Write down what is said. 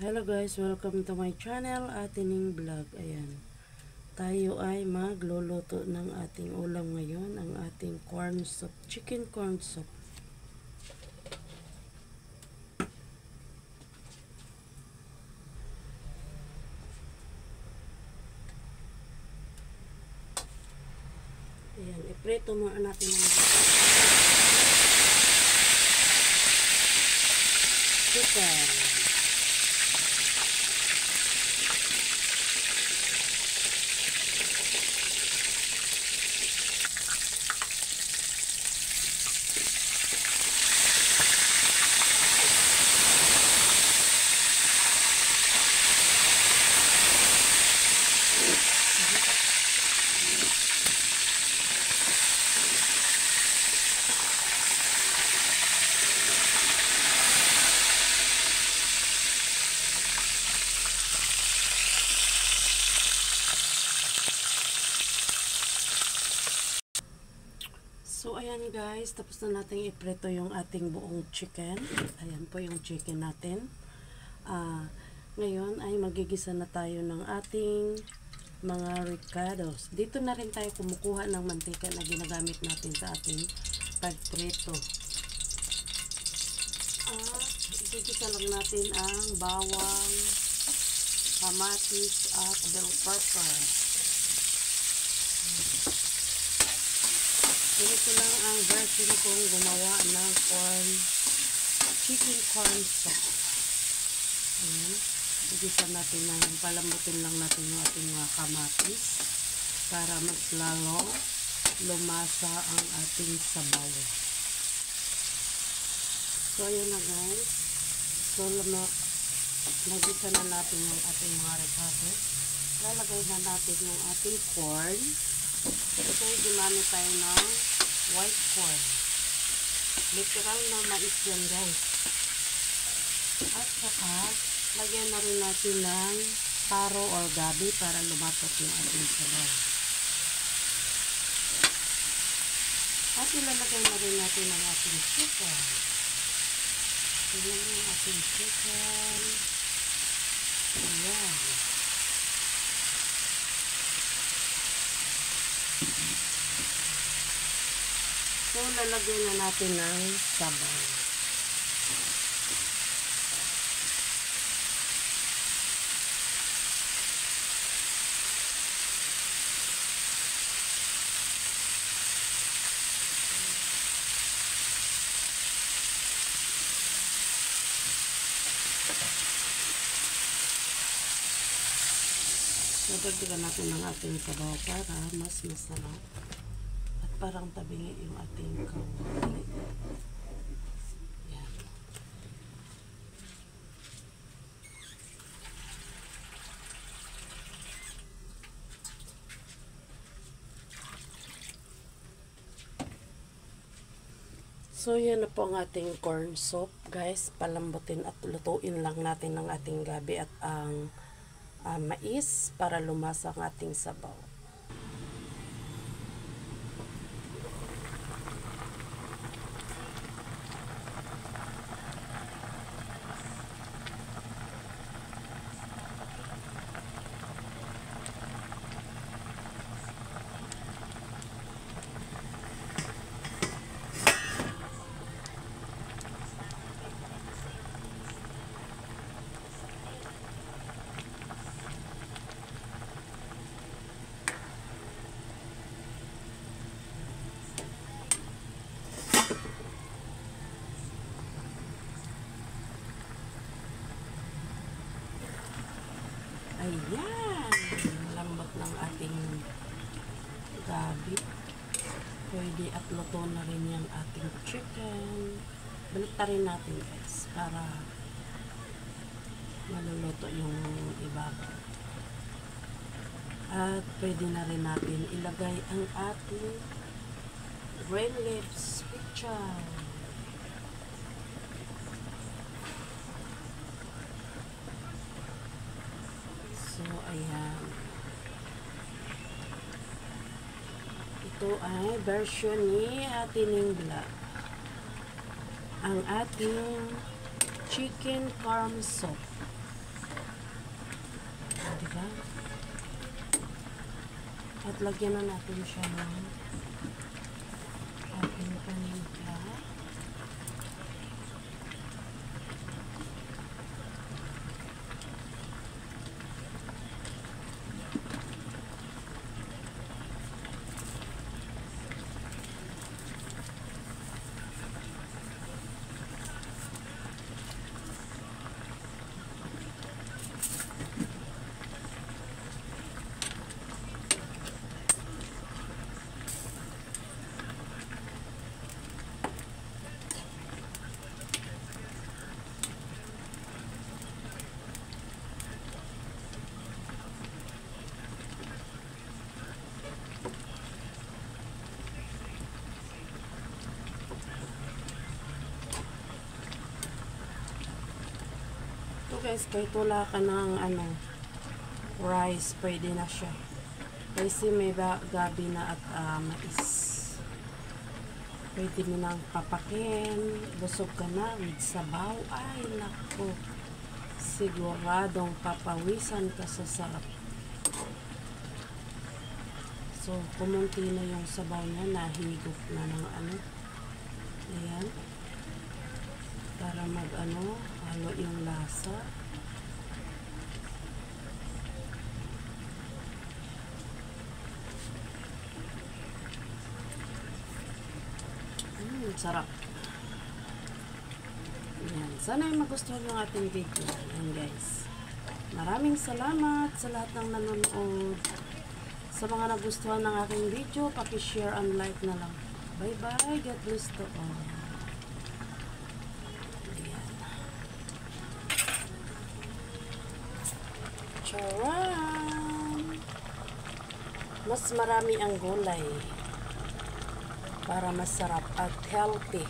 Hello guys, welcome to my channel, Atining Vlog. Ayan, tayo ay magluluto ng ating ulam ngayon, ang ating corn soup, chicken corn soup. Ayan, ipreto muna natin ng chicken. So, ayan guys, tapos na natin ipreto yung ating buong chicken. Ayan po yung chicken natin. Ngayon ay magigisa na tayo ng ating mga ricados. Dito na rin tayo kumukuha ng mantika na ginagamit natin sa ating pagpreto. Igigisa lang natin ang bawang, kamatis at bell pepper. Ganito lang ang version kong gumawa ng chicken corn soup. Ayan. Igisa natin lang, palambutin lang natin yung ating mga kamatis para mas lalo lumasa ang ating sabaw. So, ayan na guys. So, nagisa na natin yung ating mga ricados. Lalagay na natin yung ating corn. Ito ay gumamit tayo ng white corn. Literal na mais yan guys. At saka, lagyan na rin natin ng taro or gabi para lumatot yung ating sabaw. At ilalagay na rin natin ang ating chicken. Tignan yung ating chicken. Ayan. So, lalagyan na natin ng sabaw. So, dagdagan natin ng ating sabaw para mas masarap. Parang tabingi yung ating kawali. Yan. So, yan na po ang ating corn soup, guys. Palambutin at lutuin lang natin ng ating gabi at ang mais para lumasa ang ating sabaw. Ayan, lambot ng ating gabi. Pwede at luto na rin yung ating chicken. Baliktarin natin guys para maluluto yung ibabaw. At pwede na rin natin ilagay ang ating green leaves picture. So, ayan. Ito ay version ni Atining Vlog. Ang ating chicken corn soup. diba? At lagyan na natin siya ng ating paninda. Guys, kahit wala ka ng rice, pwede na siya. Kasi may gabi na at mais. Pwede mo nang papakin. Busog ka na with sabaw. Ay, nako. Siguradong papawisan ka sa sarap. So, kumunti na yung sabaw niya. Nahigop na ng ayan. Para halo yung lasa. Sarap. Ayan. Sana ay magustuhan yung ating video. Ayan guys. Maraming salamat sa lahat ng nanonood. Sa mga nagustuhan ng aking video, paki-share and like na lang. Bye-bye. God bless to all. Charan! Mas marami ang gulay para masarap at healthy.